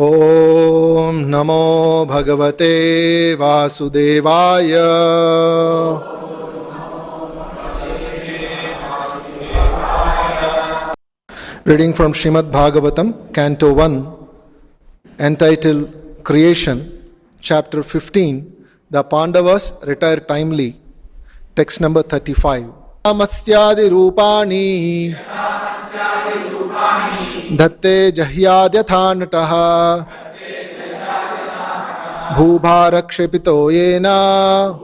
Om Namo Bhagavate Vasudevaya. Reading from Srimad Bhagavatam, Canto 1, entitled Creation, Chapter 15, The Pandavas Retire Timely, text number 35. Matsyadi Rupani Dhatte Jahyadyatha Nataha Bhubharakshepito Yena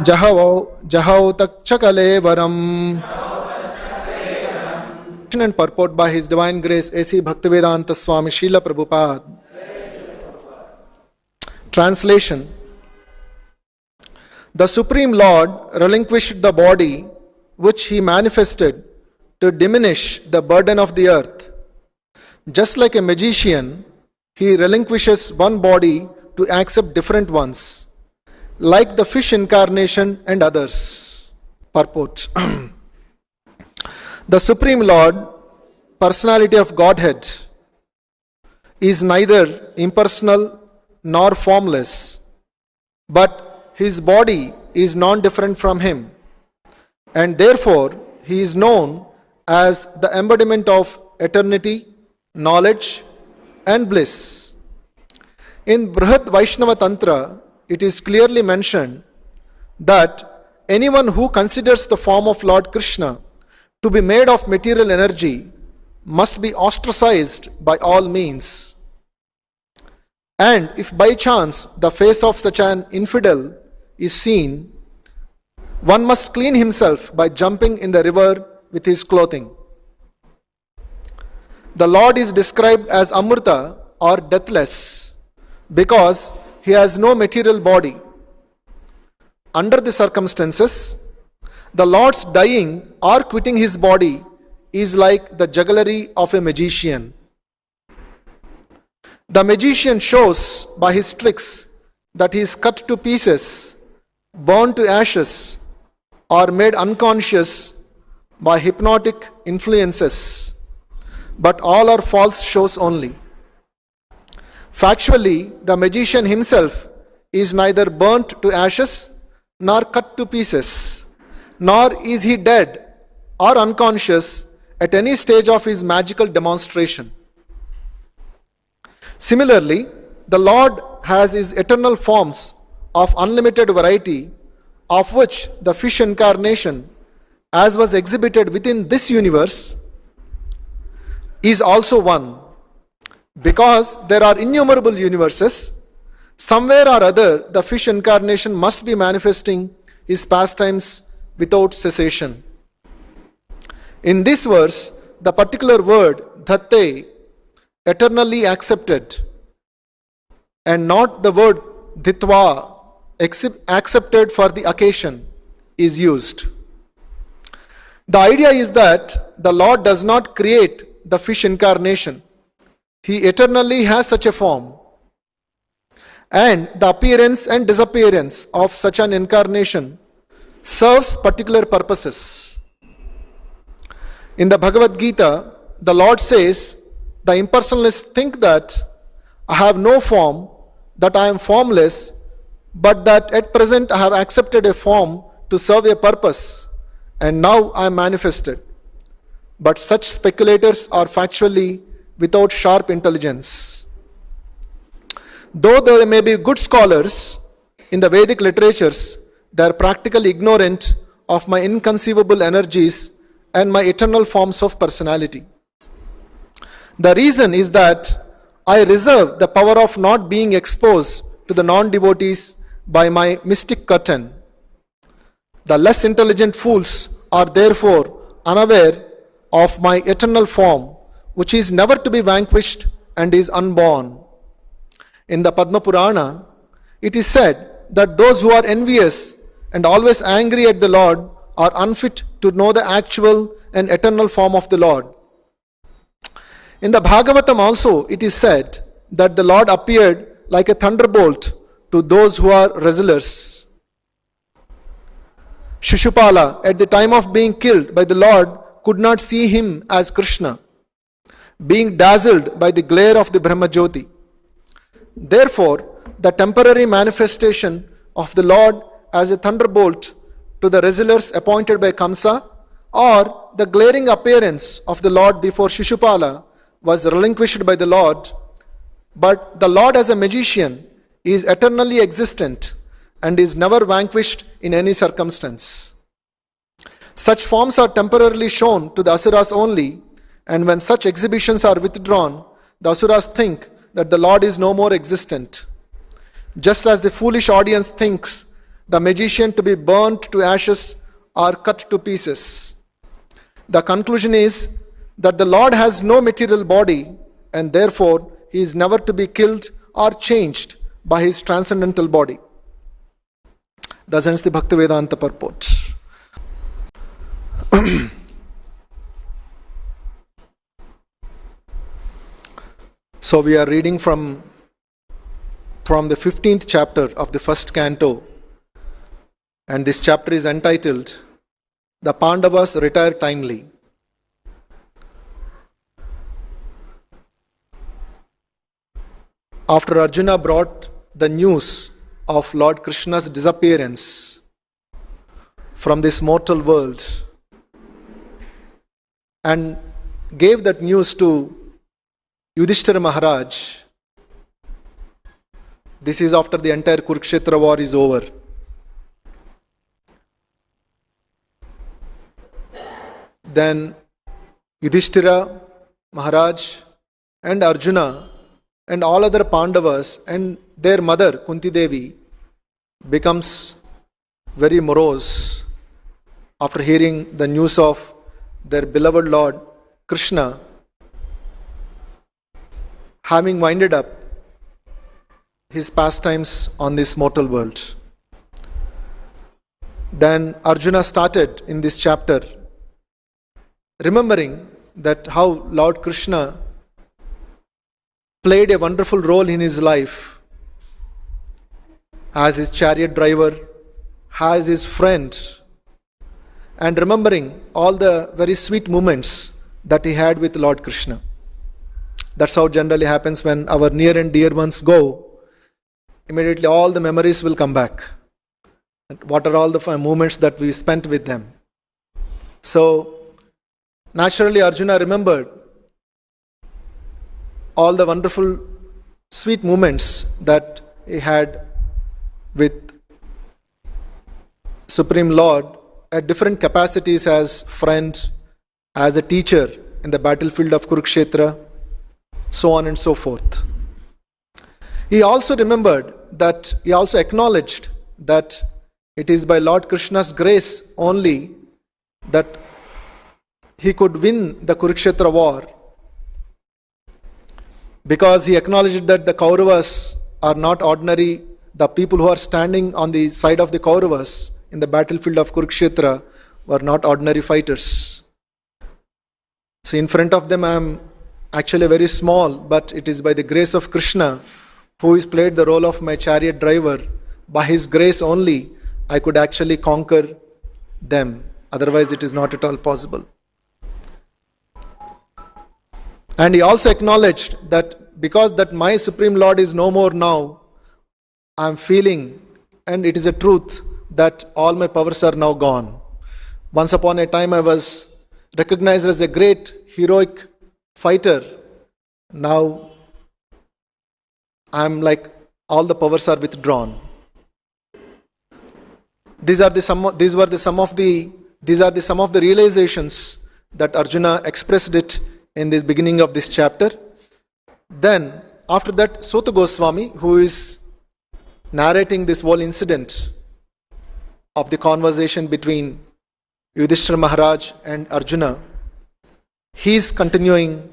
Jahau Takchakalevaram. And purport by His Divine Grace A.C. Bhaktivedanta Swami Srila Prabhupada. Translation. The Supreme Lord relinquished the body which He manifested to diminish the burden of the earth. Just like a magician, He relinquishes one body to accept different ones, like the fish incarnation and others. Purport. The Supreme Lord, personality of Godhead, is neither impersonal nor formless, but His body is non-different from Him, and therefore He is known as the embodiment of eternity, knowledge and bliss. In Brihad Vaishnava Tantra, it is clearly mentioned that anyone who considers the form of Lord Krishna to be made of material energy must be ostracized by all means. And if by chance the face of such an infidel is seen, one must clean himself by jumping in the river with his clothing. The Lord is described as Amrita or deathless because He has no material body. Under the circumstances, the Lord's dying or quitting His body is like the jugglery of a magician. The magician shows by his tricks that he is cut to pieces, burned to ashes, or made unconscious by hypnotic influences. But all are false shows only. Factually, the magician himself is neither burnt to ashes nor cut to pieces, nor is he dead or unconscious at any stage of his magical demonstration. Similarly, the Lord has His eternal forms of unlimited variety, of which the fish incarnation, as was exhibited within this universe, is also one. Because there are innumerable universes, somewhere or other the fish incarnation must be manifesting His pastimes without cessation. In this verse, the particular word dhatte, eternally accepted, and not the word dhitva, accepted for the occasion, is used. The idea is that the Lord does not create the fish incarnation. He eternally has such a form, and the appearance and disappearance of such an incarnation serves particular purposes. In the Bhagavad Gita, the Lord says, the impersonalists think that I have no form, that I am formless, but that at present I have accepted a form to serve a purpose, and now I am manifested. But such speculators are factually without sharp intelligence. Though they may be good scholars in the Vedic literatures, they are practically ignorant of my inconceivable energies and my eternal forms of personality. The reason is that I reserve the power of not being exposed to the non-devotees by my mystic curtain. The less intelligent fools are therefore unaware of my eternal form, which is never to be vanquished and is unborn. In the Padma Purana, it is said that those who are envious and always angry at the Lord are unfit to know the actual and eternal form of the Lord. In the Bhagavatam also, it is said that the Lord appeared like a thunderbolt to those who are wrestlers. Shishupala, at the time of being killed by the Lord, could not see him as Krishna. being dazzled by the glare of the Brahmajyoti. Therefore, the temporary manifestation of the Lord as a thunderbolt to the wrestlers appointed by Kamsa, or the glaring appearance of the Lord before Shishupala, was relinquished by the Lord, but the Lord as a magician is eternally existent and is never vanquished in any circumstance. Such forms are temporarily shown to the asuras only, and when such exhibitions are withdrawn, the asuras think that the Lord is no more existent. Just as the foolish audience thinks the magician to be burnt to ashes or cut to pieces. The conclusion is that the Lord has no material body, and therefore he is never to be killed or changed by his transcendental body. Thus ends the Bhaktivedanta purport. So we are reading from the 15th chapter of the first canto, and this chapter is entitled The Pandavas Retire Timely. After Arjuna brought the news of Lord Krishna's disappearance from this mortal world and gave that news to Yudhishthira Maharaj, this is after the entire Kurukshetra war is over. Then Yudhishthira Maharaj and Arjuna and all other Pandavas and their mother Kunti Devi becomes very morose after hearing the news of their beloved Lord Krishna having winded up his pastimes on this mortal world. Then Arjuna started in this chapter remembering that how Lord Krishna played a wonderful role in his life as his chariot driver, as his friend, and remembering all the very sweet moments that he had with Lord Krishna. That's how generally happens when our near and dear ones go. Immediately all the memories will come back. And what are all the moments that we spent with them? So, naturally Arjuna remembered all the wonderful sweet moments that he had with Supreme Lord at different capacities as friend, as a teacher in the battlefield of Kurukshetra, so on and so forth. He also acknowledged that it is by Lord Krishna's grace only that he could win the Kurukshetra war, because he acknowledged that the Kauravas are not ordinary, the people who are standing on the side of the Kauravas in the battlefield of Kurukshetra were not ordinary fighters. So in front of them I am actually very small, but it is by the grace of Krishna, who has played the role of my chariot driver. By his grace only I could actually conquer them. Otherwise it is not at all possible. And he also acknowledged that because that my Supreme Lord is no more now, I am feeling, and it is a truth, that all my powers are now gone. Once upon a time I was recognized as a great heroic fighter. Now I am like all the powers are withdrawn. These are some of the realizations that Arjuna expressed it in the beginning of this chapter. Then after that, Suta Goswami, who is narrating this whole incident of the conversation between Yudhishthira Maharaj and Arjuna, he is continuing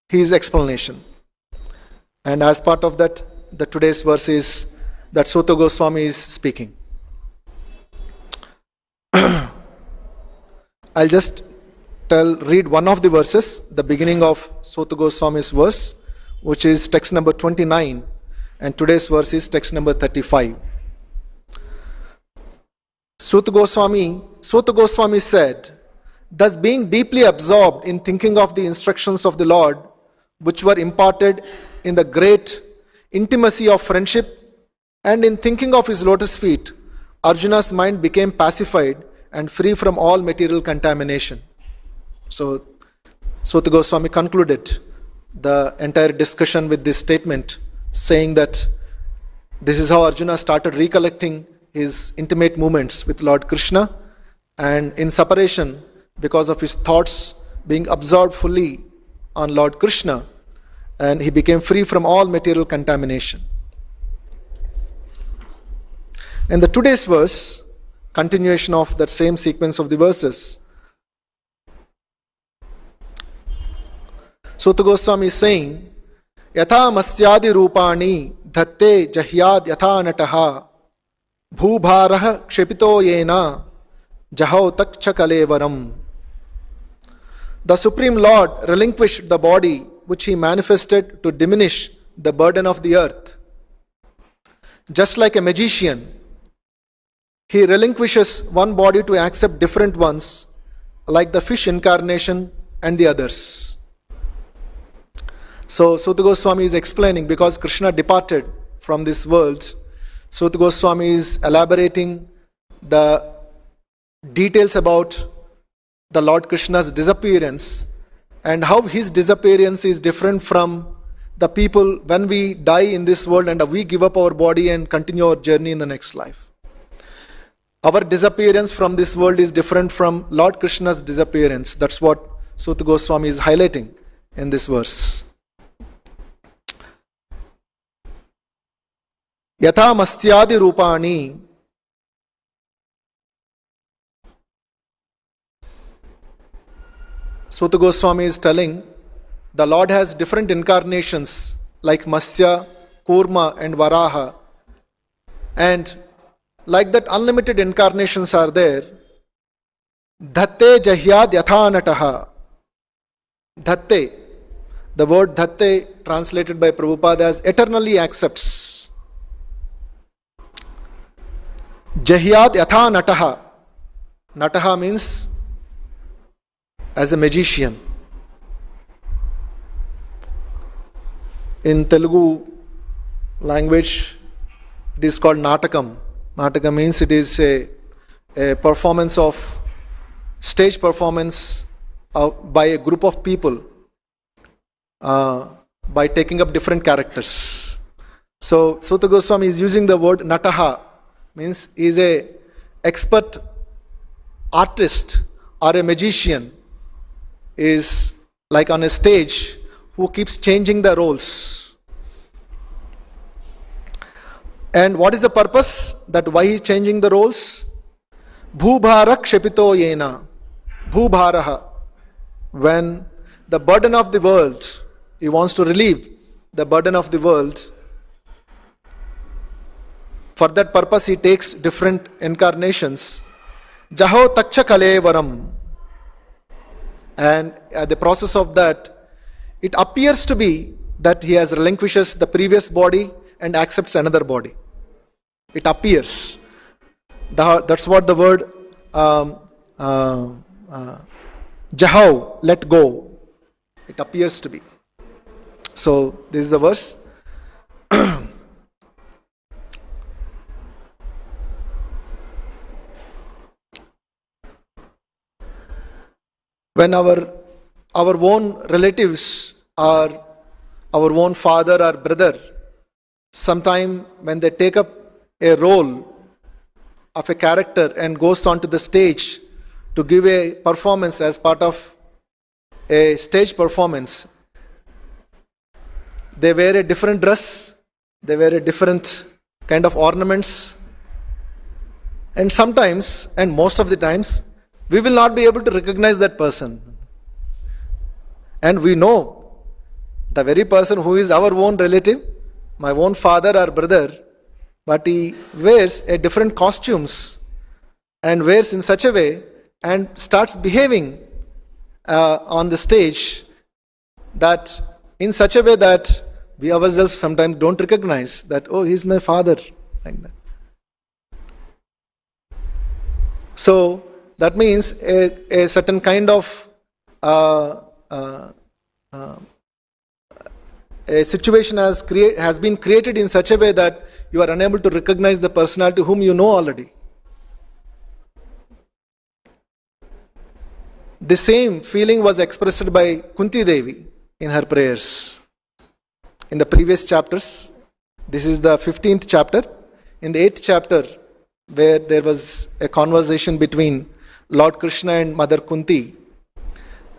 his explanation. And as part of that, the today's verse is that Suta Goswami is speaking. I'll just read one of the verses, the beginning of Suta Goswami's verse, which is text number 29, and today's verse is text number 35. Suta Goswami said, "Thus being deeply absorbed in thinking of the instructions of the Lord, which were imparted in the great intimacy of friendship, and in thinking of his lotus feet, Arjuna's mind became pacified and free from all material contamination. So, Suta Goswami concluded the entire discussion with this statement, saying that this is how Arjuna started recollecting his intimate moments with Lord Krishna, and in separation, because of his thoughts being absorbed fully on Lord Krishna, and he became free from all material contamination. In the today's verse, continuation of that same sequence of the verses, Suta Goswami is saying, Yatha masyadi rupani dhatte jahyad yatha nataha bhubharaha kshepito yena jahau takcha kalevaram. The Supreme Lord relinquished the body which he manifested to diminish the burden of the earth. Just like a magician, he relinquishes one body to accept different ones, like the fish incarnation and the others. So Suta Goswami is explaining, because Krishna departed from this world, Suta Goswami is elaborating the details about the Lord Krishna's disappearance and how his disappearance is different from the people when we die in this world and we give up our body and continue our journey in the next life. Our disappearance from this world is different from Lord Krishna's disappearance. That's what Suta Goswami is highlighting in this verse. Yatha mastyadi rupani. Suta Goswami is telling the Lord has different incarnations like Matsya, Kurma and Varaha, and like that unlimited incarnations are there. Dhatte jahyad yathanataha. Dhatte, the word dhatte translated by Prabhupada as eternally accepts. Jahyad yatha nataha. Nataha means as a magician. In Telugu language, it is called Natakam. Nataka means it is a performance of, stage performance by a group of people by taking up different characters. So Suta Goswami is using the word Nataha, means he is a expert artist or a magician, is like on a stage who keeps changing the roles. And what is the purpose? That why he is changing the roles? Bhubhara kshepito yena. Bhubharaha. When the burden of the world, he wants to relieve the burden of the world. For that purpose he takes different incarnations. Jaho takcha kalevaram. And at the process of that, it appears to be that he has relinquishes the previous body and accepts another body. It appears. That's what the word jahau, let go. It appears to be. So this is the verse. When our own relatives or our own father or brother, sometime when they take up a role of a character and goes onto the stage to give a performance as part of a stage performance, they wear a different dress, they wear a different kind of ornaments, and sometimes, and most of the times, we will not be able to recognize that person. And we know the very person who is our own relative, my own father or brother, but he wears a different costumes and wears in such a way and starts behaving on the stage that in such a way that we ourselves sometimes don't recognize that, oh, he's my father, like that. So that means a certain kind of a situation has been created in such a way that you are unable to recognize the personality whom you know already. The same feeling was expressed by Kunti Devi in her prayers. In the previous chapters, this is the 15th chapter. In the 8th chapter, where there was a conversation between Lord Krishna and Mother Kunti,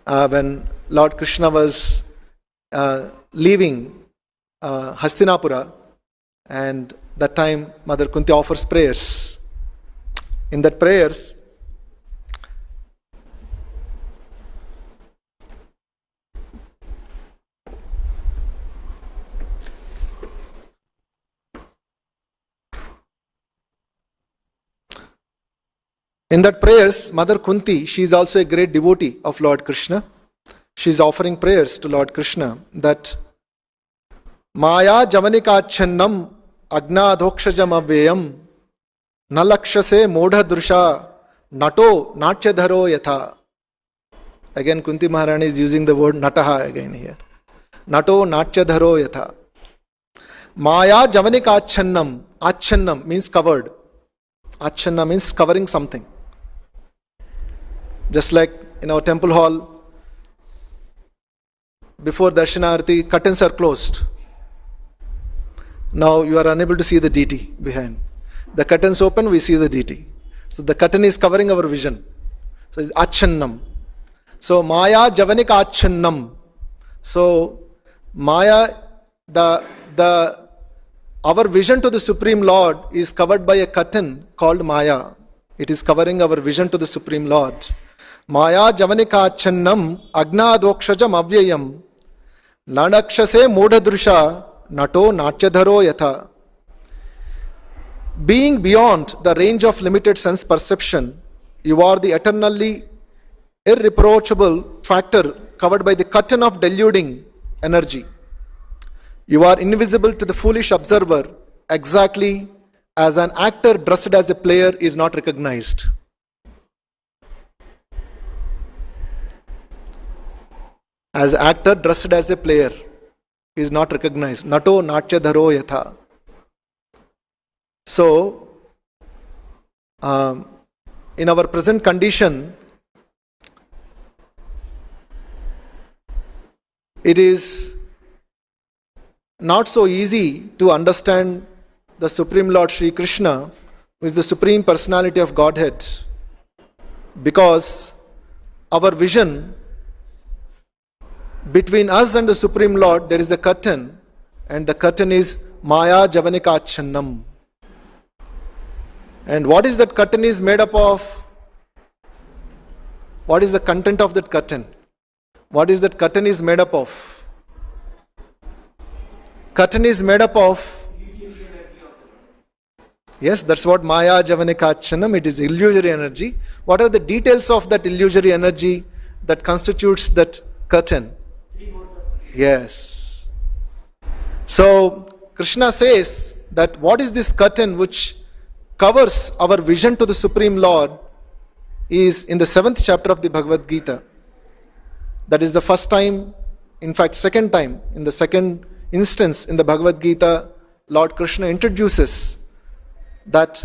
when Lord Krishna was leaving Hastinapura, and that time Mother Kunti offers prayers. In that prayers, Mother Kunti, she is also a great devotee of Lord Krishna. She is offering prayers to Lord Krishna that Maya Javanikachannam Agnadhokshajam Avyayam Nalakshase Modha Drusha Nato Natyadharo Yatha. Again, Kunti Maharani is using the word Nataha again here. Nato Natyadharo Yatha. Maya Javanikachannam. Achannam means covered. Achanna means covering something. Just like in our temple hall, before Darshanarati, curtains are closed. Now you are unable to see the deity behind. The curtains open, we see the deity. So the curtain is covering our vision. So it's Achannam. So Maya Javanika Achannam. So Maya, our vision to the Supreme Lord is covered by a curtain called Maya. It is covering our vision to the Supreme Lord. Maya Javanika Channam Agnadokshajam Avyayam Lanakshase Modhadrusha Nato Natyadharo Yatha. Being beyond the range of limited sense perception, you are the eternally irreproachable factor covered by the curtain of deluding energy. You are invisible to the foolish observer, exactly as an actor dressed as a player is not recognized. As an actor dressed as a player is not recognized. Nato Natyadharo Yatha. So, in our present condition, it is not so easy to understand the Supreme Lord Sri Krishna, who is the Supreme Personality of Godhead, because our vision between us and the Supreme Lord, there is a curtain, and the curtain is Maya Javanika Channam. And what is that curtain is made up of? What is the content of that curtain? What is that curtain is made up of? Curtain is made up of, yes, that's what Maya Javanika Channam, it is illusory energy. What are the details of that illusory energy that constitutes that curtain? Yes. So, Krishna says that what is this curtain which covers our vision to the Supreme Lord is in the 7th chapter of the Bhagavad Gita. That is the first time, in fact second time, in the second instance in the Bhagavad Gita, Lord Krishna introduces that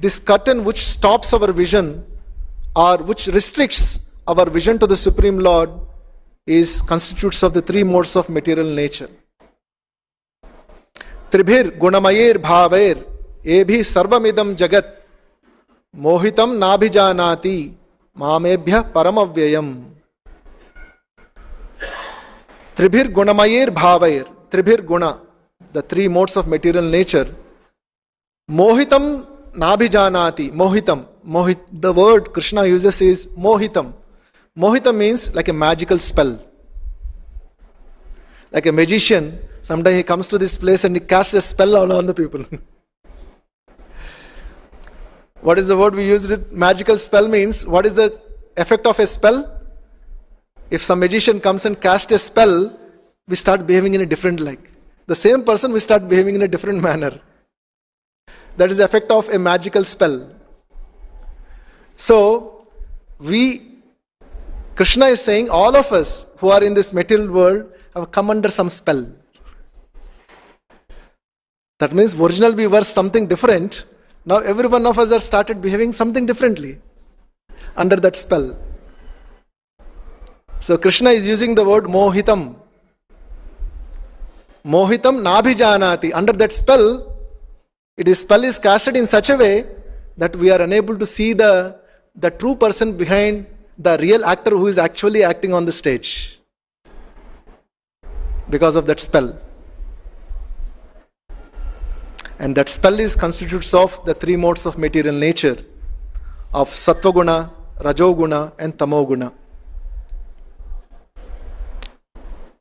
this curtain which stops our vision or which restricts our vision to the Supreme Lord is constitutes of the three modes of material nature. Tribhir gunamayer bhavair ebhi sarvamidam jagat mohitam nabhijanati mamebhya paramavyayam. Tribhir gunamayer bhavair, tribhir guna, the three modes of material nature. Mohitam nabhijanati, mohitam, the word Krishna uses is mohitam. Mohitam means like a magical spell. Like a magician, someday he comes to this place and he casts a spell on the people. What is the word we used? Magical spell means, what is the effect of a spell? If some magician comes and casts a spell, we start behaving in a different like. The same person, we start behaving in a different manner. That is the effect of a magical spell. So, Krishna is saying all of us who are in this material world have come under some spell. That means originally we were something different. Now every one of us have started behaving something differently under that spell. So Krishna is using the word mohitam. Mohitam nabhijanati. Under that spell, spell is casted in such a way that we are unable to see the true person behind the real actor who is actually acting on the stage. Because of that spell. And that spell constitutes of the three modes of material nature, of sattva guna, rajoguna and tamoguna.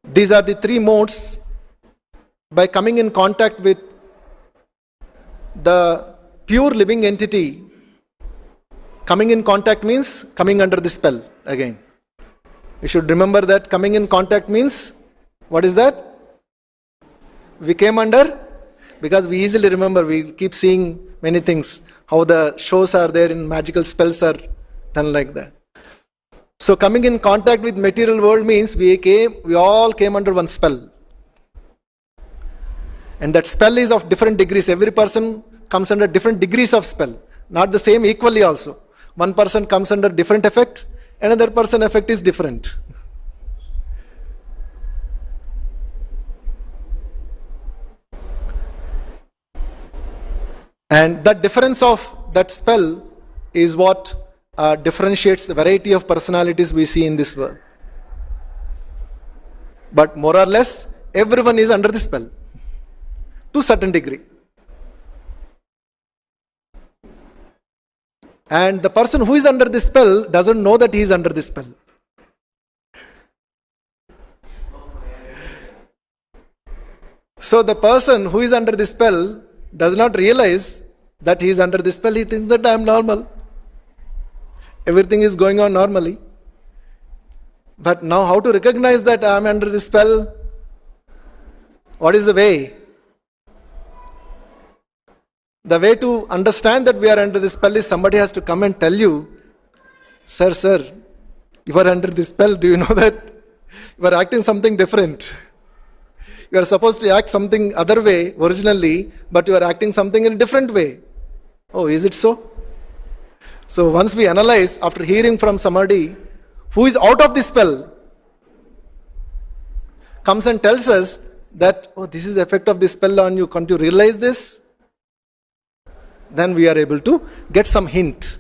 These are the three modes. By coming in contact with the pure living entity, coming in contact means coming under the spell again. You should remember that coming in contact means, what is that? We came under, because we easily remember, we keep seeing many things, how the shows are there in magical spells are done like that. So coming in contact with material world means we all came under one spell. And that spell is of different degrees. Every person comes under different degrees of spell. Not the same equally also. One person comes under different effect, another person effect is different. And that difference of that spell is what differentiates the variety of personalities we see in this world. But more or less, everyone is under the spell to a certain degree. And the person who is under the spell doesn't know that he is under the spell. So the person who is under the spell does not realize that he is under the spell. He thinks that I am normal. Everything is going on normally. But now how to recognize that I am under the spell? What is the way? The way to understand that we are under the spell is somebody has to come and tell you, Sir, you are under the spell. Do you know that? You are acting something different. You are supposed to act something other way originally, but you are acting something in a different way. Oh, is it so? So once we analyze, after hearing from somebody who is out of the spell, comes and tells us that, oh, this is the effect of the spell on you. Can't you realize this? Then we are able to get some hint.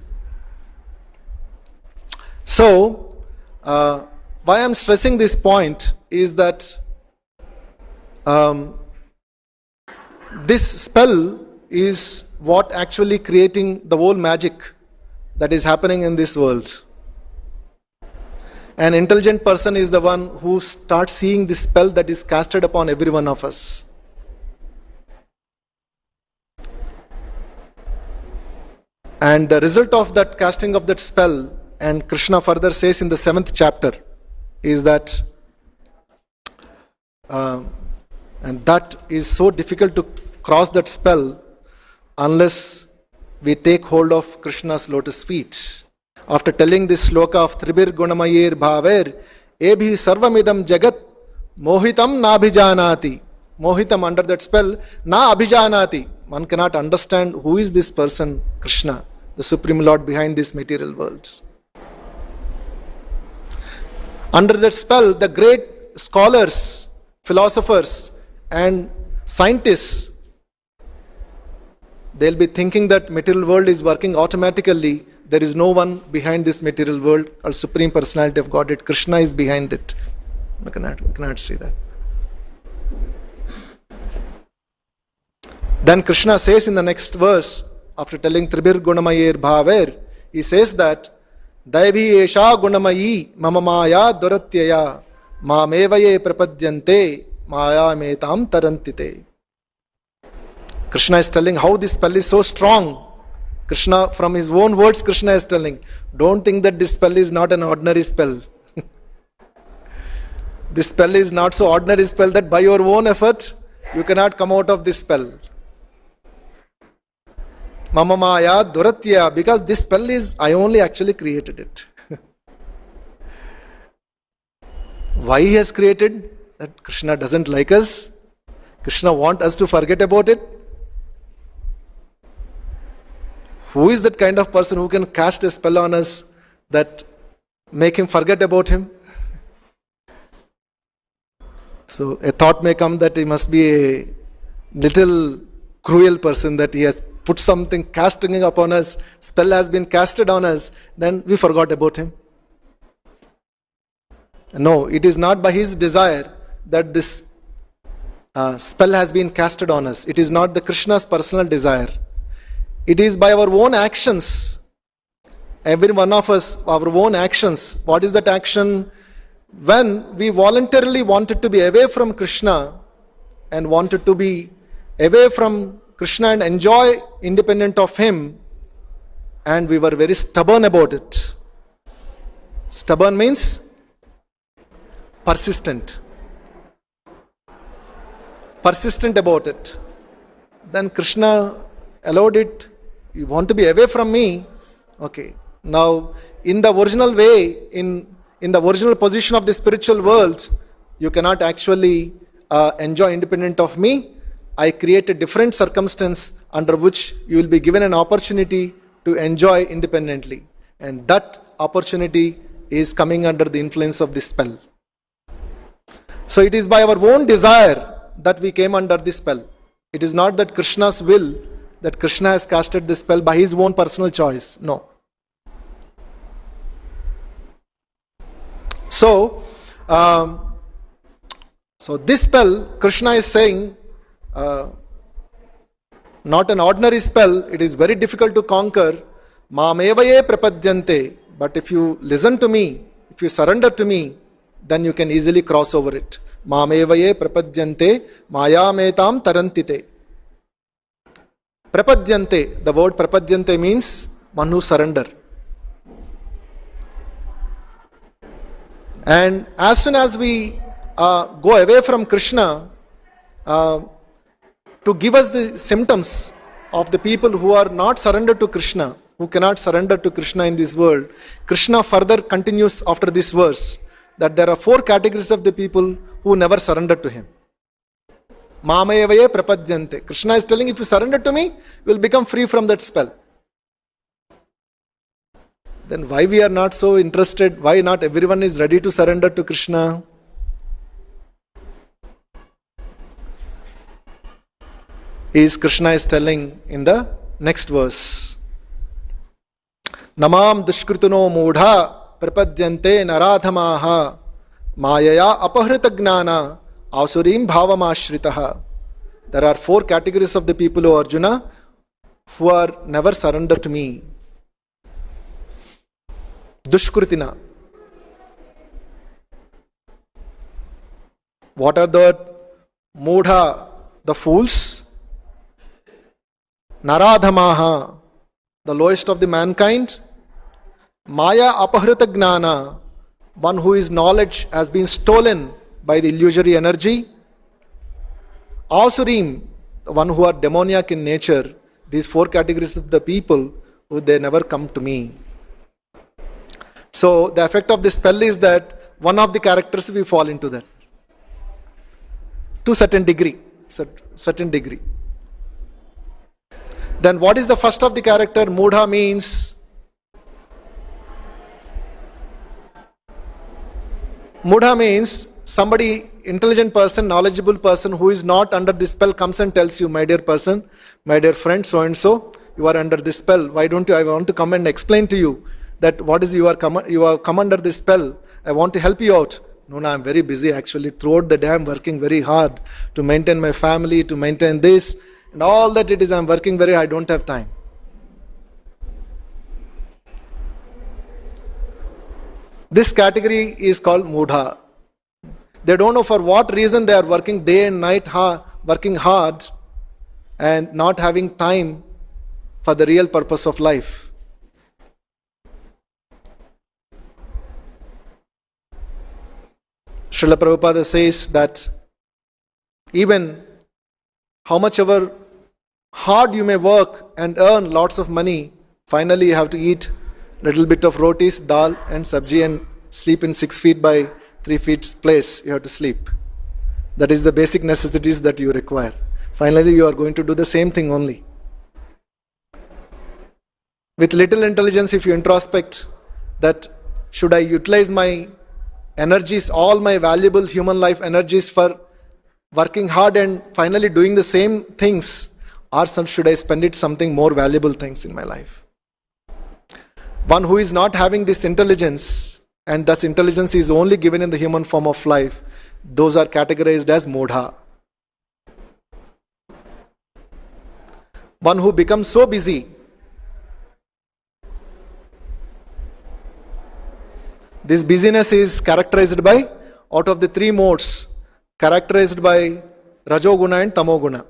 So, why I am stressing this point is that this spell is what actually creating the whole magic that is happening in this world. An intelligent person is the one who starts seeing this spell that is casted upon every one of us. And the result of that casting of that spell, and Krishna further says in the 7th chapter, is that and that is so difficult to cross that spell unless we take hold of Krishna's lotus feet. After telling this sloka of Tribir Gunamayir Bhaver, Ebhi Sarvamidam Jagat Mohitam Nabhijanati. Mohitam, under that spell, Na Abhijanati. One cannot understand who is this person, Krishna, the Supreme Lord behind this material world. Under that spell, the great scholars, philosophers, and scientists, they'll be thinking that material world is working automatically. There is no one behind this material world, or Supreme Personality of Godhead. Krishna is behind it. We cannot see that. Then Krishna says in the next verse, after telling Tribir Gunamayir Bhaver, he says that Daivi Esha Gunamayi Mama Maya Duratyaya Mamevaye Prapadyante Maya Metam Tarantite. Krishna is telling how this spell is so strong. Krishna, from his own words, Krishna is telling, don't think that this spell is not an ordinary spell. This spell is not so ordinary spell that by your own effort, you cannot come out of this spell. Mama Maya Duratya, because this spell is, I only actually created it. Why he has created? That Krishna doesn't like us. Krishna wants us to forget about it. Who is that kind of person who can cast a spell on us that make him forget about him? So a thought may come that he must be a little cruel person, that he has put something, casting upon us, spell has been casted on us, then we forgot about him. No, it is not by his desire that this spell has been casted on us. It is not the Krishna's personal desire. It is by our own actions. Every one of us, our own actions. What is that action? When we voluntarily wanted to be away from Krishna and wanted to be away from Krishna and enjoy independent of him, and we were very stubborn about it. Stubborn means persistent. Persistent about it. Then Krishna allowed it. You want to be away from me? Okay. Now, in the original way, in the original position of the spiritual world, you cannot actually enjoy independent of me. I create a different circumstance under which you will be given an opportunity to enjoy independently. And that opportunity is coming under the influence of this spell. So it is by our own desire that we came under this spell. It is not that Krishna's will, that Krishna has casted this spell by his own personal choice. No. So this spell, Krishna is saying, not an ordinary spell, it is very difficult to conquer. Mamevaye prapadyante. But if you listen to me, if you surrender to me, then you can easily cross over it. Mamevaye prapadyante mayametam tarantite. Prapadyante, the word prapadyante means one who surrender. And as soon as we go away from Krishna, to give us the symptoms of the people who are not surrendered to Krishna, who cannot surrender to Krishna in this world, Krishna further continues after this verse that there are 4 categories of the people who never surrender to him. Mamayavaye prapadyante. Krishna is telling, if you surrender to me, you will become free from that spell. Then why we are not so interested? Why not everyone is ready to surrender to Krishna? Krishna is telling in the next verse. Namam dushkrituno mudha prapadyante naradhamaha mayaya apahrita gnana asurim bhavamashritaha. There are 4 categories of the people, O Arjuna, who are never surrender to me. Dushkritina. What are the mudha? The fools. Naradhamaha, the lowest of the mankind. Maya apahrita gnana, one whose knowledge has been stolen by the illusory energy. Asurim, the one who are demoniac in nature. These 4 categories of the people who they never come to me. So the effect of this spell is that one of the characters we fall into that. To certain degree. Then what is the first of the character? Mudha means somebody, intelligent person, knowledgeable person who is not under this spell comes and tells you, my dear person, my dear friend, so and so, you are under this spell. Why don't you? I want to come and explain to you that what is you are come under this spell. I want to help you out. No, I'm very busy actually. Throughout the day I'm working very hard to maintain my family, to maintain this. And all that it is, I'm working very hard, I don't have time. This category is called Mudha. They don't know for what reason they are working day and night, working hard and not having time for the real purpose of life. Srila Prabhupada says that even how much ever hard you may work and earn lots of money, finally you have to eat little bit of rotis, dal and sabji and sleep in 6 feet by 3 feet place. You have to sleep. That is the basic necessities that you require. Finally you are going to do the same thing only. With little intelligence, if you introspect that should I utilize my energies, all my valuable human life energies for working hard and finally doing the same things, or should I spend it something more valuable things in my life? One who is not having this intelligence, and thus intelligence is only given in the human form of life, those are categorized as modha. One who becomes so busy, this busyness is characterized by, out of the three modes, characterized by Rajoguna and Tamoguna.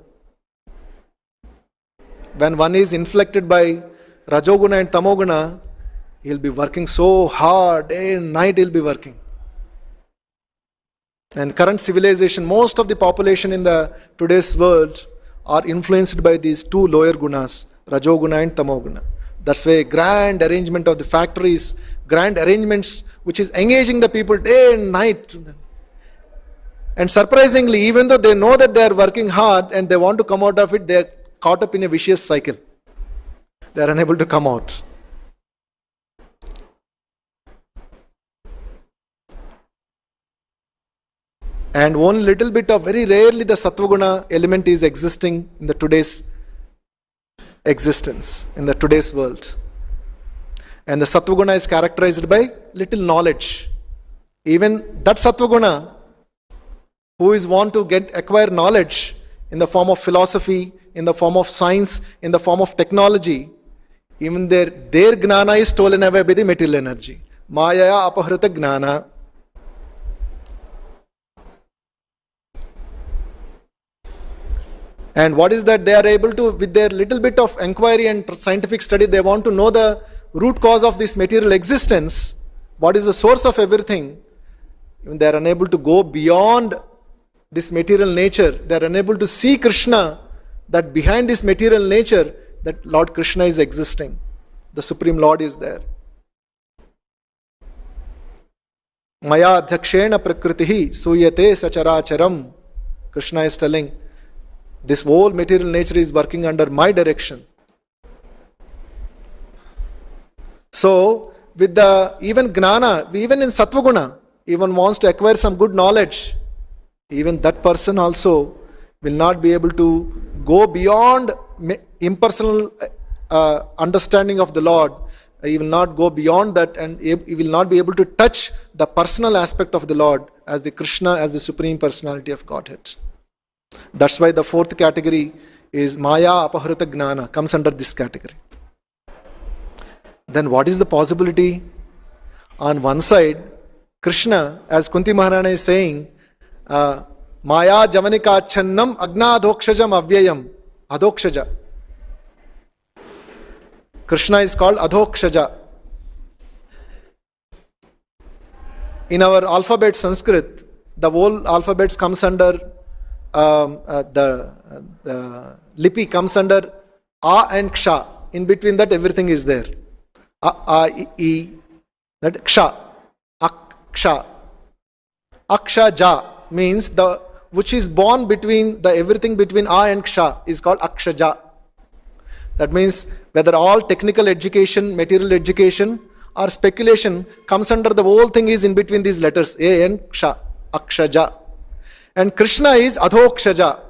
When one is inflected by Rajoguna and Tamoguna, he'll be working so hard, day and night he'll be working. And current civilization, most of the population in the today's world are influenced by these two lower gunas, Rajoguna and Tamoguna. That's why grand arrangement of the factories, grand arrangements which is engaging the people day and night. And surprisingly, even though they know that they are working hard and they want to come out of it, they are caught up in a vicious cycle. They are unable to come out. And only little bit of, very rarely the Sattvaguna element is existing in the today's existence, in the today's world. And the Sattvaguna is characterized by little knowledge. Even that Sattvaguna, who is want to acquire knowledge in the form of philosophy, in the form of science, in the form of technology, even their gnana is stolen away by the material energy. Mayaya apahrita gnana. And what is that? They are able to, with their little bit of inquiry and scientific study, they want to know the root cause of this material existence. What is the source of everything? Even they are unable to go beyond this material nature. They are unable to see Krishna, that behind this material nature, that Lord Krishna is existing. The Supreme Lord is there. Maya adhyakshena prakritihi suyate sacharacharam. Krishna is telling, this whole material nature is working under my direction. So, with the even gnana, even in Sattvaguna, even wants to acquire some good knowledge, even that person also will not be able to go beyond impersonal understanding of the Lord. He will not go beyond that, and he will not be able to touch the personal aspect of the Lord as the Krishna, as the Supreme Personality of Godhead. That's why the fourth category is Maya Apahrita Gnana, comes under this category. Then what is the possibility? On one side, Krishna, as Kunti Maharana is saying, Maya Javanika Channam Agna Adhokshajam Avyayam. Adhokshaja. Krishna is called Adhokshaja. In our alphabet Sanskrit, the whole alphabet comes under the lipi comes under A and Ksha. In between that, everything is there. A, I, that Ksha. Aksha. Aksha Ja means the which is born between the everything between A and Ksha is called Akshaja. That means whether all technical education, material education or speculation comes under the whole thing is in between these letters A and Ksha. Akshaja. And Krishna is Adhokshaja.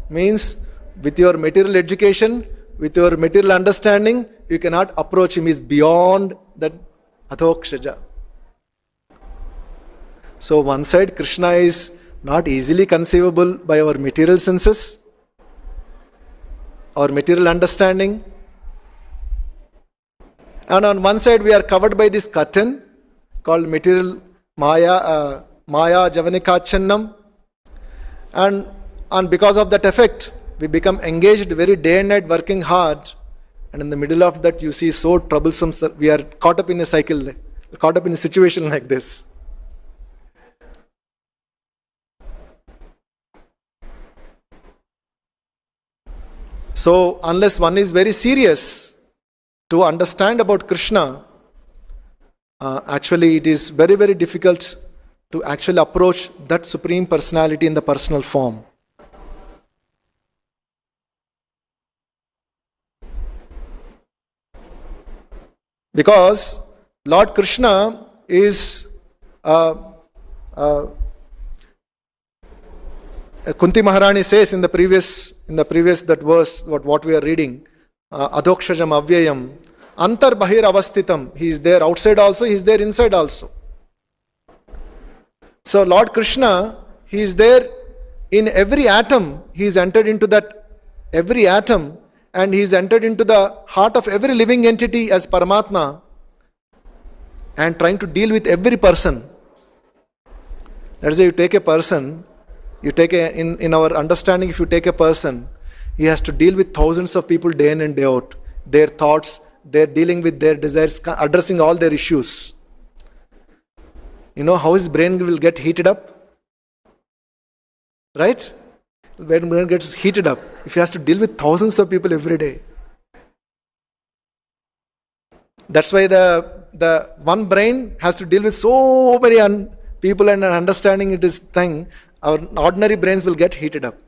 Means with your material education, with your material understanding, you cannot approach him. He is beyond that Adhokshaja. So one side Krishna is not easily conceivable by our material senses, our material understanding. And on one side we are covered by this curtain called material Maya Javanikachannam, and because of that effect, we become engaged very day and night working hard, and in the middle of that you see so troublesome, we are caught up in a cycle, caught up in a situation like this. So unless one is very serious to understand about Krishna, actually it is very, very difficult to actually approach that Supreme Personality in the personal form. Because Lord Krishna is Kunti Maharani says in the previous that verse, what we are reading, Adhokshajam Avyayam, Antar Bahir Avasthitam. He is there outside also, he is there inside also. So Lord Krishna, he is there in every atom. He is entered into that every atom, and he is entered into the heart of every living entity as Paramatma, and trying to deal with every person. Let's say you take a person, in our understanding, if you take a person, he has to deal with thousands of people day in and day out. Their thoughts, they're dealing with their desires, addressing all their issues. You know how his brain will get heated up? Right? When brain gets heated up, if he has to deal with thousands of people every day. That's why the one brain has to deal with so many people, and understanding it is thing. Our ordinary brains will get heated up.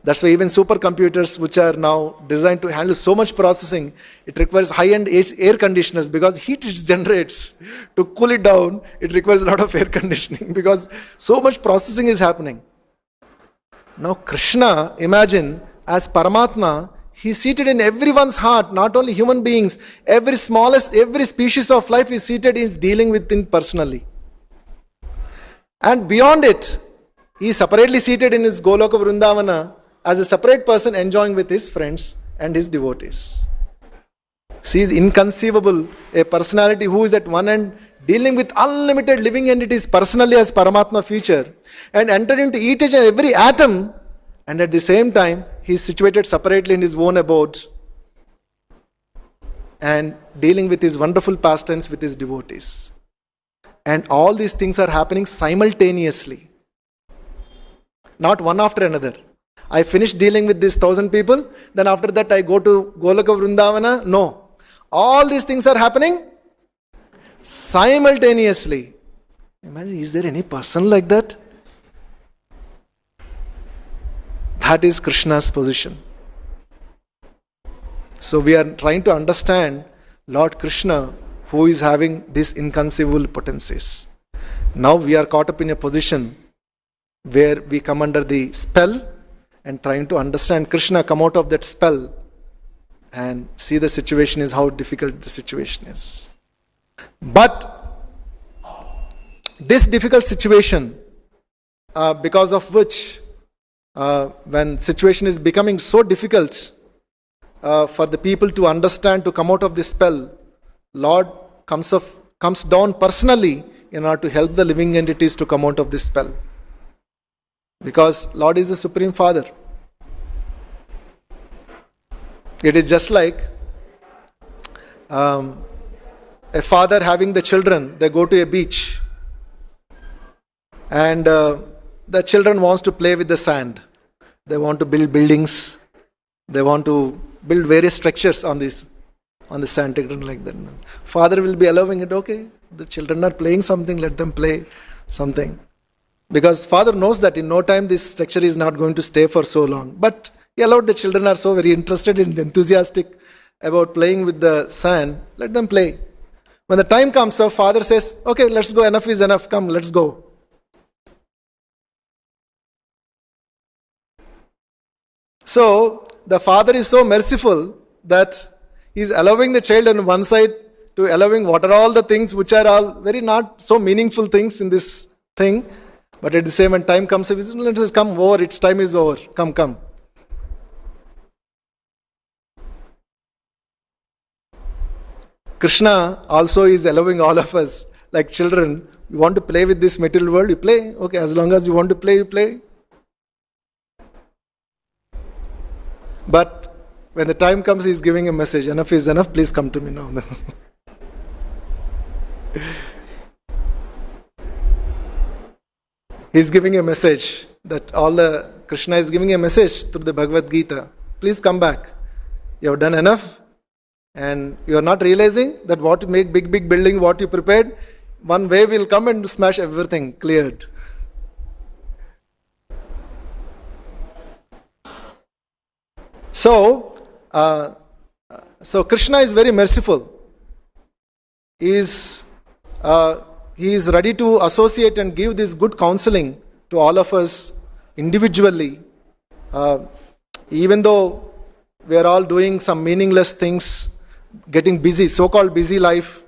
That's why even supercomputers, which are now designed to handle so much processing, it requires high-end air conditioners, because heat it generates. To cool it down, it requires a lot of air conditioning, because so much processing is happening. Now Krishna, imagine, as Paramatma, he is seated in everyone's heart, not only human beings. Every species of life is seated, he is dealing with it personally. And beyond it, he is separately seated in his Goloka Vrindavana, as a separate person enjoying with his friends and his devotees. See, inconceivable, a personality who is at one end dealing with unlimited living entities personally as Paramatma feature, and enter into each and every atom, and at the same time he is situated separately in his own abode and dealing with his wonderful pastimes with his devotees. And all these things are happening simultaneously, not one after another. I finish dealing with these 1,000 people, then after that I go to Goloka Vrindavana. No. All these things are happening simultaneously. Imagine, is there any person like that? That is Krishna's position. So we are trying to understand Lord Krishna, who is having these inconceivable potencies. Now we are caught up in a position where we come under the spell, and trying to understand Krishna, come out of that spell and see the situation is how difficult the situation is. But this difficult situation, because of which, when situation is becoming so difficult for the people to understand, to come out of this spell, Lord comes down personally in order to help the living entities to come out of this spell. Because Lord is the Supreme Father. It is just like a father having the children. They go to a beach, and the children wants to play with the sand. They want to build buildings. They want to build various structures on the sand, like that. Father will be allowing it. Okay, the children are playing something. Let them play something. Because father knows that in no time this structure is not going to stay for so long. But he allowed the children are so very interested and enthusiastic about playing with the sand. Let them play. When the time comes up, father says, okay, let's go. Enough is enough. Come, let's go. So the father is so merciful that he is allowing the child on one side to allowing what are all the things which are all very not so meaningful things in this thing. But at the same when time comes, he says, let us come over, its time is over. Come. Krishna also is allowing all of us, like children, you want to play with this material world, you play. Okay, as long as you want to play, you play. But when the time comes, he is giving a message. Enough is enough, please come to me now. He is giving a message that Krishna is giving a message through the Bhagavad Gita. Please come back. You have done enough. And you are not realizing that what to make big building, what you prepared, one wave will come and smash everything, cleared. So Krishna is very merciful. is he is ready to associate and give this good counseling to all of us individually, even though we are all doing some meaningless things, getting busy, so-called busy life.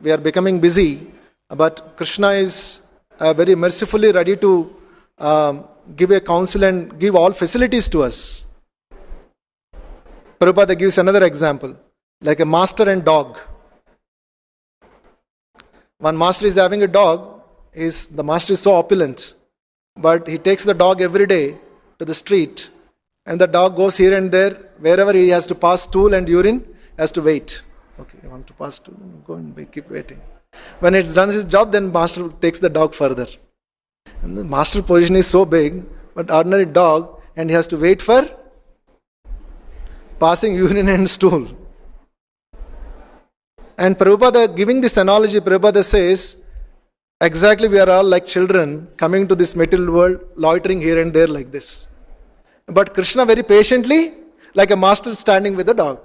We are becoming busy, but Krishna is very mercifully ready to give a counsel and give all facilities to us. Prabhupada gives another example, like a master and dog. One master is having a dog, the master is so opulent, but he takes the dog every day to the street, and the dog goes here and there, wherever he has to pass stool and urine, has to wait. Okay, he wants to pass stool, go and keep waiting. When it's done his job, then master takes the dog further. And the master position is so big, but ordinary dog, and he has to wait for passing urine and stool. And Prabhupada, giving this analogy, Prabhupada says, exactly we are all like children coming to this material world, loitering here and there like this. But Krishna very patiently, like a master standing with a dog.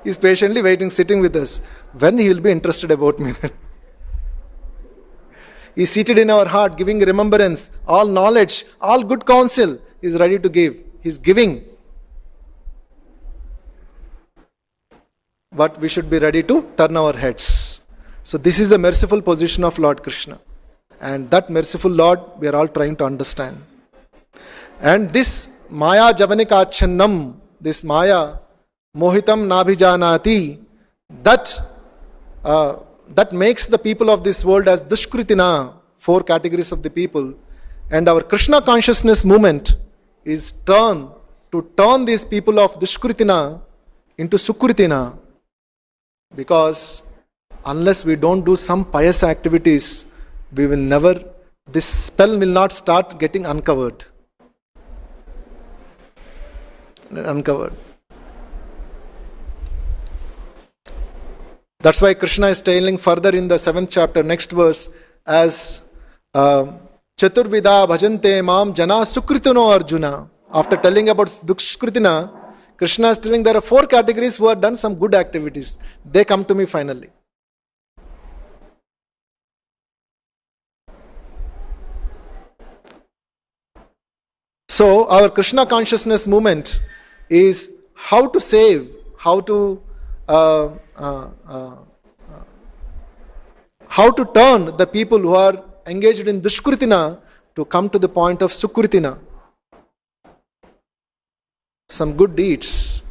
He is patiently waiting, sitting with us. When he will be interested about me? He is seated in our heart, giving remembrance, all knowledge, all good counsel. He is ready to give. He is giving. But we should be ready to turn our heads. So this is the merciful position of Lord Krishna. And that merciful Lord, we are all trying to understand. And this Maya Javanikachannam, this Maya Mohitam Nabhijanati, that makes the people of this world as Dushkritina, 4 categories of the people. And our Krishna consciousness movement is to turn these people of Dushkritina into Sukritina. Because unless we don't do some pious activities, we will never, this spell will not start getting uncovered. That's why Krishna is telling further in the 7th chapter, next verse, as Chaturvida bhajante mam jana sukritino Arjuna. After telling about Dushkritina, Krishna is telling there are 4 categories who have done some good activities. They come to me finally. So our Krishna consciousness movement is how to save, how to turn the people who are engaged in Dushkritina to come to the point of Sukritina. Some good deeds.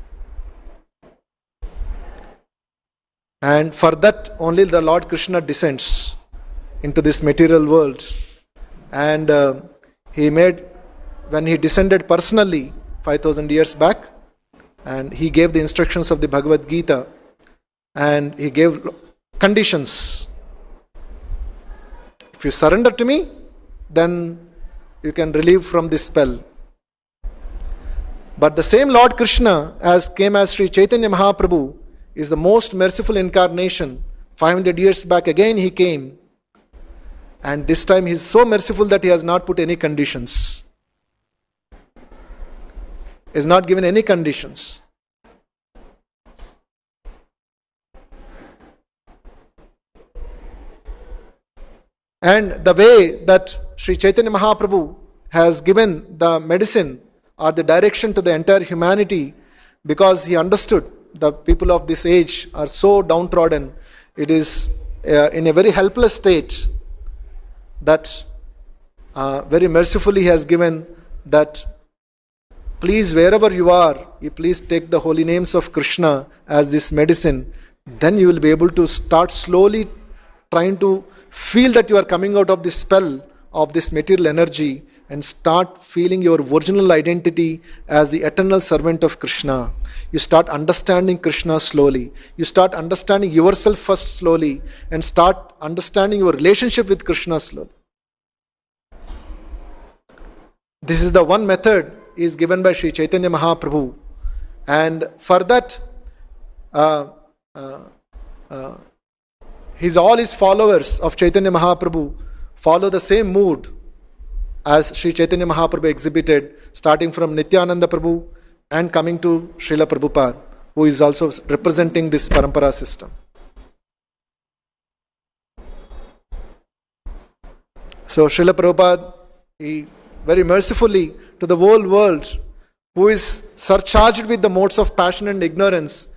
And for that only the Lord Krishna descends into this material world. And when he descended personally 5,000 years back, and he gave the instructions of the Bhagavad Gita, and he gave conditions. If you surrender to me, then you can relieve from this spell. But the same Lord Krishna came as Sri Chaitanya Mahaprabhu is the most merciful incarnation. 500 years back again he came. And this time he is so merciful that he has not put any conditions. He has not given any conditions. And the way that Sri Chaitanya Mahaprabhu has given the medicine or the direction to the entire humanity, because he understood the people of this age are so downtrodden, it is in a very helpless state, that very mercifully he has given that, please, wherever you are, you please take the holy names of Krishna as this medicine. Then you will be able to start slowly trying to feel that you are coming out of this spell of this material energy and start feeling your original identity as the eternal servant of Krishna. You start understanding Krishna slowly. You start understanding yourself first slowly and start understanding your relationship with Krishna slowly. This is the one method is given by Sri Chaitanya Mahaprabhu. And for that, all his followers of Chaitanya Mahaprabhu follow the same mood as Sri Chaitanya Mahaprabhu exhibited, starting from Nityananda Prabhu and coming to Srila Prabhupada. who is also representing this parampara system. So Srila Prabhupada, he very mercifully to the whole world who is surcharged with the modes of passion and ignorance,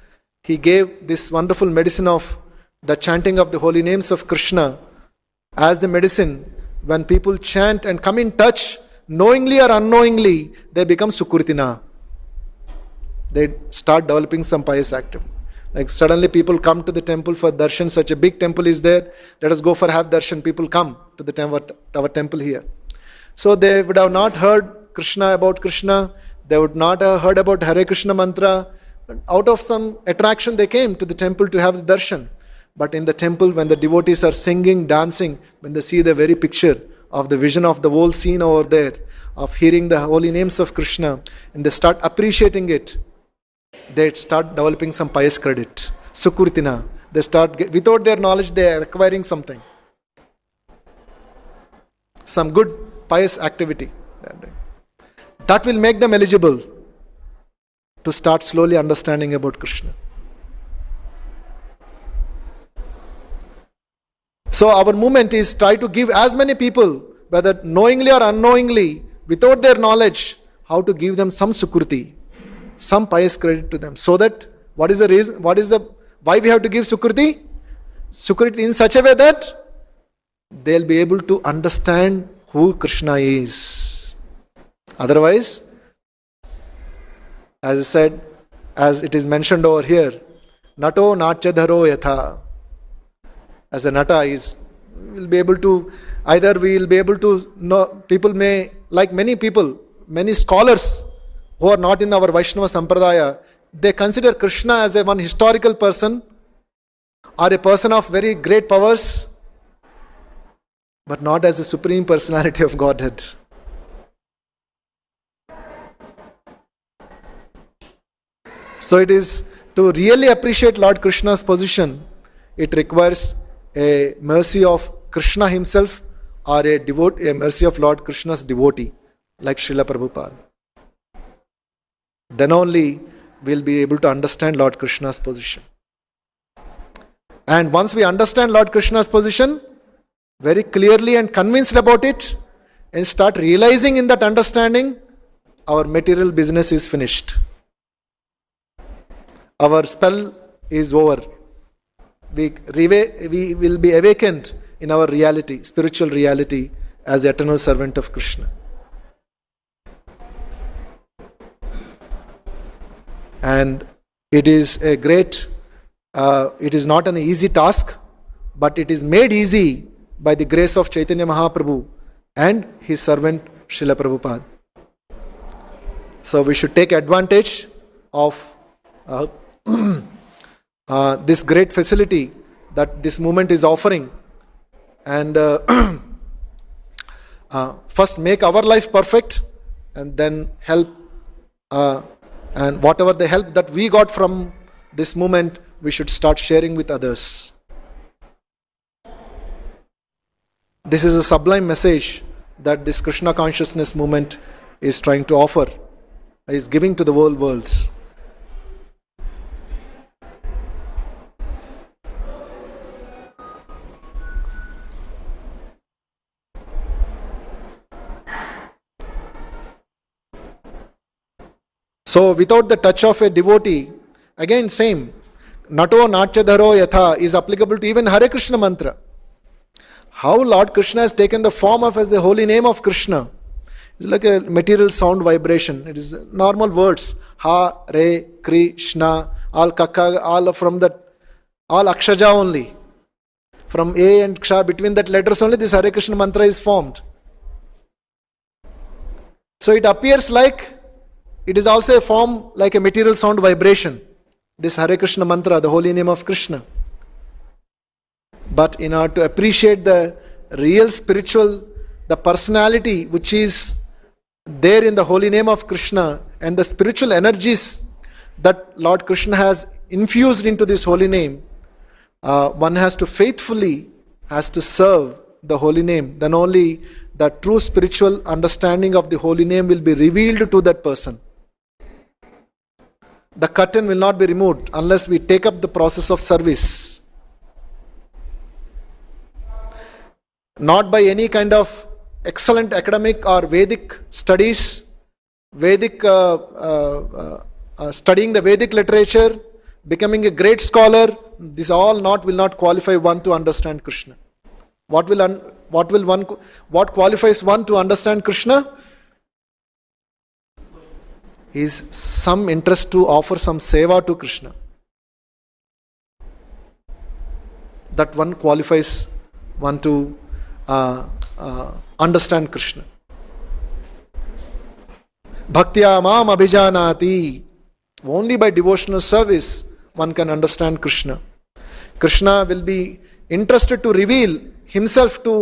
he gave this wonderful medicine of the chanting of the holy names of Krishna as the medicine. When people chant and come in touch, knowingly or unknowingly, they become Sukritina. They start developing some pious activity. Like suddenly people come to the temple for darshan, such a big temple is there, let us go for half darshan. People come to the our temple here. So they would have not heard Krishna about Krishna, they would not have heard about Hare Krishna mantra. Out of some attraction they came to the temple to have the darshan. But in the temple, when the devotees are singing, dancing, when they see the very picture of the vision of the whole scene over there, of hearing the holy names of Krishna, and they start appreciating it, they start developing some pious credit. Sukritina. They start, without their knowledge, they are acquiring something. Some good pious activity. That will make them eligible to start slowly understanding about Krishna. So our movement is try to give as many people, whether knowingly or unknowingly, without their knowledge, how to give them some sukriti, some pious credit to them. So that, what is the reason, why we have to give sukriti? Sukriti in such a way that they'll be able to understand who Krishna is. Otherwise, as I said, as it is mentioned over here, nato natyadharo yatha. As a nata is, we'll be able to, either we will be able to know, people may, like many people, many scholars who are not in our Vaishnava Sampradaya, they consider Krishna as a one historical person or a person of very great powers, but not as the supreme personality of Godhead. So it is, to really appreciate Lord Krishna's position, it requires a mercy of Krishna himself or a mercy of Lord Krishna's devotee, like Srila Prabhupada. Then only we'll be able to understand Lord Krishna's position. And once we understand Lord Krishna's position very clearly and convinced about it, and start realizing in that understanding, our material business is finished. Our spell is over. We will be awakened in our reality, spiritual reality, as the eternal servant of Krishna. And it is a great, it is not an easy task, but it is made easy by the grace of Chaitanya Mahaprabhu and his servant Srila Prabhupada. So we should take advantage of this great facility that this movement is offering, and first make our life perfect, and then help, and whatever the help that we got from this movement, we should start sharing with others. This is a sublime message that this Krishna consciousness movement is trying to offer, is giving to the whole world. So without the touch of a devotee, again same, nato natyadharo yatha is applicable to even Hare Krishna mantra. How Lord Krishna has taken the form of as the holy name of Krishna. It's like a material sound vibration. It is normal words. Ha, Re, Krishna, all Kaka, all from that, all Akshaja only. From A and Ksha, between that letters only, this Hare Krishna mantra is formed. So it appears like it is also a form like a material sound vibration. This Hare Krishna mantra, the holy name of Krishna. But in order to appreciate the real spiritual, the personality which is there in the holy name of Krishna, and the spiritual energies that Lord Krishna has infused into this holy name, one has to faithfully, has to serve the holy name. Then only the true spiritual understanding of the holy name will be revealed to that person. the curtain will not be removed unless we take up the process of service. Not by any kind of excellent academic or Vedic studies, Vedic studying the Vedic literature, becoming a great scholar. This all will not qualify one to understand Krishna. What qualifies one to understand Krishna? Is some interest to offer some seva to Krishna. That one qualifies one to understand Krishna. Bhaktya mam abhijanati. Only by devotional service one can understand Krishna. Krishna will be interested to reveal himself to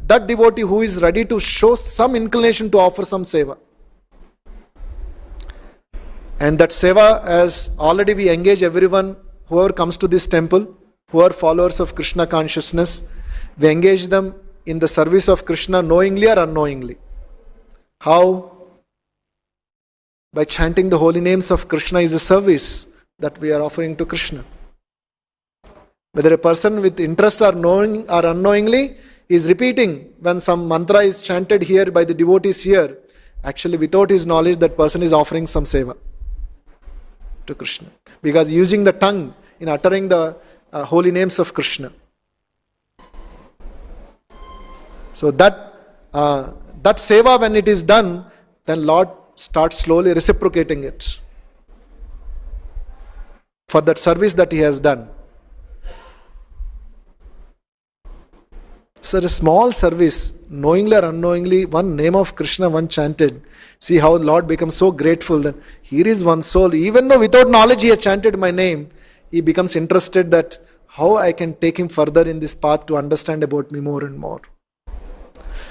that devotee who is ready to show some inclination to offer some seva. And that seva, as already we engage everyone, whoever comes to this temple, who are followers of Krishna consciousness, we engage them in the service of Krishna knowingly or unknowingly. How? By chanting the holy names of Krishna is a service that we are offering to Krishna. Whether a person with interest or knowing or unknowingly is repeating when some mantra is chanted here by the devotees here, actually without his knowledge that person is offering some seva to Krishna. Because using the tongue in uttering the holy names of Krishna. So that seva, when it is done, then Lord starts slowly reciprocating it for that service that he has done. So a small service, knowingly or unknowingly, one name of Krishna, one chanted. See how Lord becomes so grateful that here is one soul, even though without knowledge he has chanted my name, he becomes interested that how I can take him further in this path to understand about me more and more.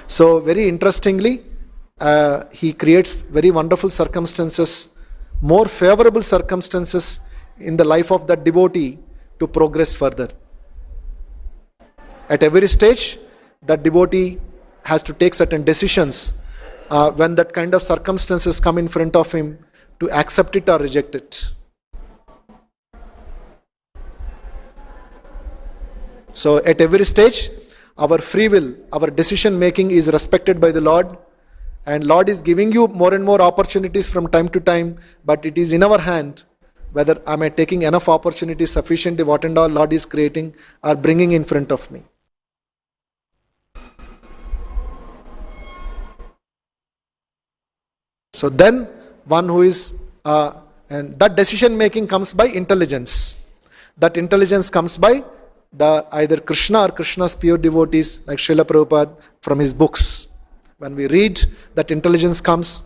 So very interestingly, he creates very wonderful circumstances, more favorable circumstances in the life of that devotee to progress further. At every stage, that devotee has to take certain decisions when that kind of circumstances come in front of him, to accept it or reject it. So at every stage, our free will, our decision making is respected by the Lord, and Lord is giving you more and more opportunities from time to time, but it is in our hand whether am I taking enough opportunities sufficiently, what and all Lord is creating or bringing in front of me. So then one who is, and that decision making comes by intelligence. That intelligence comes by the either Krishna or Krishna's pure devotees like Srila Prabhupada from his books. When we read, that intelligence comes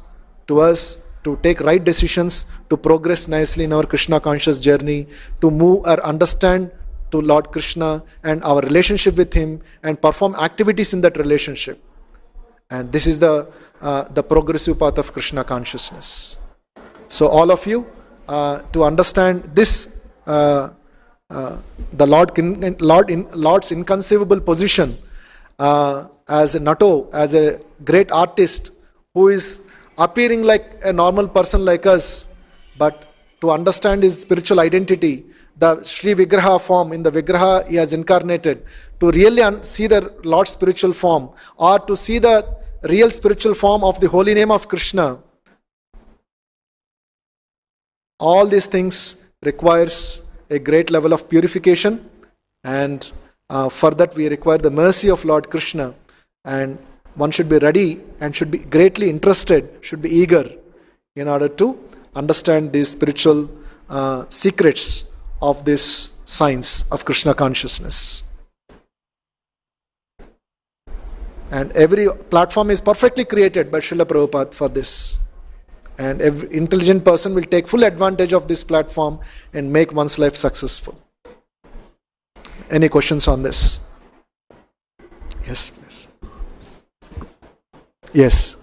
to us to take right decisions, to progress nicely in our Krishna conscious journey, to move or understand to Lord Krishna and our relationship with him and perform activities in that relationship. And this is the progressive path of Krishna consciousness. So all of you, to understand this, the Lord's inconceivable position as a natto, as a great artist who is appearing like a normal person like us, but to understand his spiritual identity, the Sri Vigraha form, in the Vigraha he has incarnated, to really see the Lord's spiritual form, or to see the real spiritual form of the holy name of Krishna. All these things requires a great level of purification, and for that we require the mercy of Lord Krishna, and one should be ready and should be greatly interested, should be eager in order to understand these spiritual secrets of this science of Krishna consciousness. And every platform is perfectly created by Srila Prabhupada for this. And every intelligent person will take full advantage of this platform and make one's life successful. Any questions on this? Yes, please. Yes.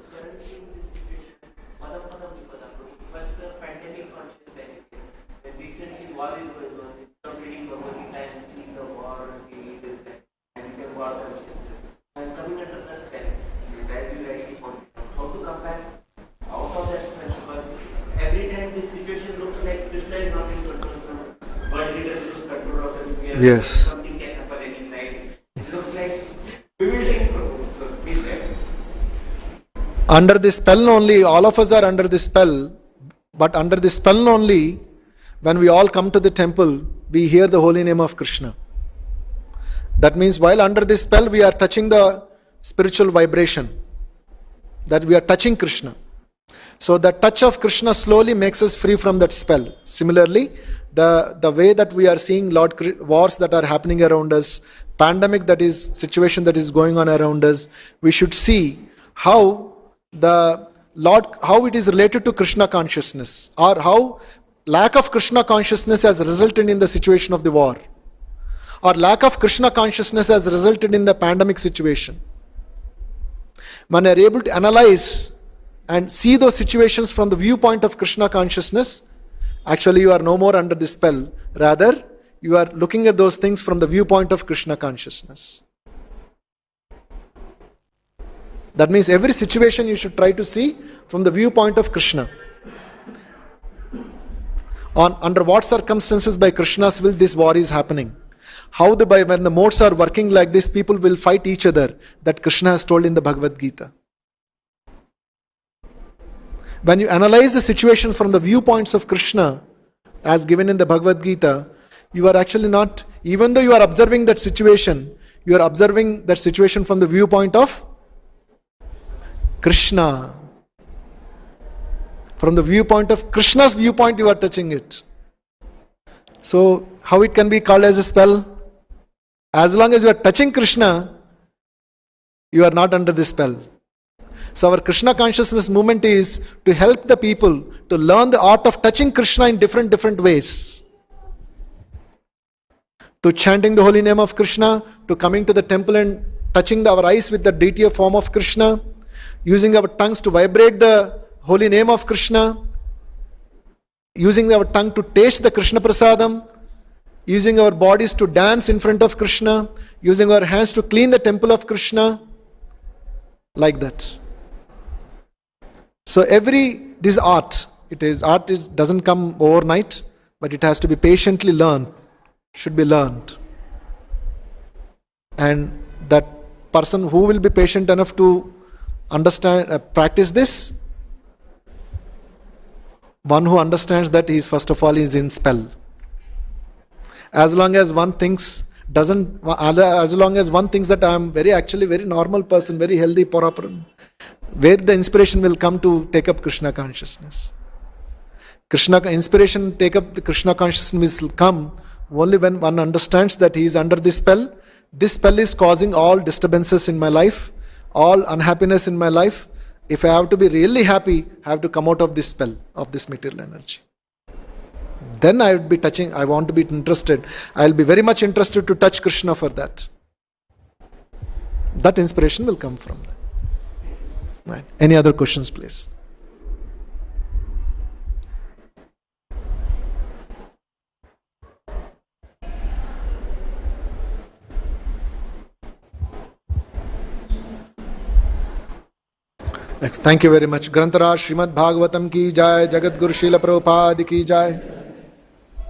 Every time this situation looks like Krishna is Yes. Something can happen any time. It looks like bewildering, Prabhu. So please tell. Under this spell only, all of us are under this spell, but under this spell only, when we all come to the temple, we hear the holy name of Krishna. That means while under this spell, we are touching the spiritual vibration, that we are touching Krishna. So the touch of Krishna slowly makes us free from that spell. Similarly, the way that we are seeing wars that are happening around us, pandemic situation that is going on around us, we should see how how it is related to Krishna consciousness, or how lack of Krishna consciousness has resulted in the situation of the war, or lack of Krishna consciousness has resulted in the pandemic situation. When you are able to analyze and see those situations from the viewpoint of Krishna consciousness, actually you are no more under the spell. Rather, you are looking at those things from the viewpoint of Krishna consciousness. That means every situation you should try to see from the viewpoint of Krishna. Under what circumstances by Krishna's will this war is happening? How when the modes are working like this, people will fight each other, that Krishna has told in the Bhagavad Gita. When you analyze the situation from the viewpoints of Krishna, as given in the Bhagavad Gita, you are actually not, even though you are observing that situation, you are observing that situation from the viewpoint of Krishna. From the viewpoint of Krishna's viewpoint, you are touching it. So, how it can be called as a spell? As long as you are touching Krishna, you are not under this spell. So our Krishna consciousness movement is to help the people to learn the art of touching Krishna in different ways. To chanting the holy name of Krishna, to coming to the temple and touching our eyes with the deity form of Krishna, using our tongues to vibrate the holy name of Krishna, using our tongue to taste the Krishna prasadam, using our bodies to dance in front of Krishna, using our hands to clean the temple of Krishna, like that. So this art, doesn't come overnight, but it has to be patiently learned, should be learned. And that person who will be patient enough to understand, practice this, one who understands that he is first of all is in spell. As long as one thinks that I am very normal person, very healthy, proper, where the inspiration will come to take up Krishna consciousness. Inspiration take up the Krishna consciousness will come only when one understands that he is under this spell. This spell is causing all disturbances in my life, all unhappiness in my life. If I have to be really happy, I have to come out of this spell, of this material energy. Then I would be touching, I want to be interested. I will be very much interested to touch Krishna for that. That inspiration will come from that. Right. Any other questions, please? Next. Thank you very much. Grantaraj Srimad Bhagavatam ki jai, Jagat Guru Srila Prabhupada ki jai.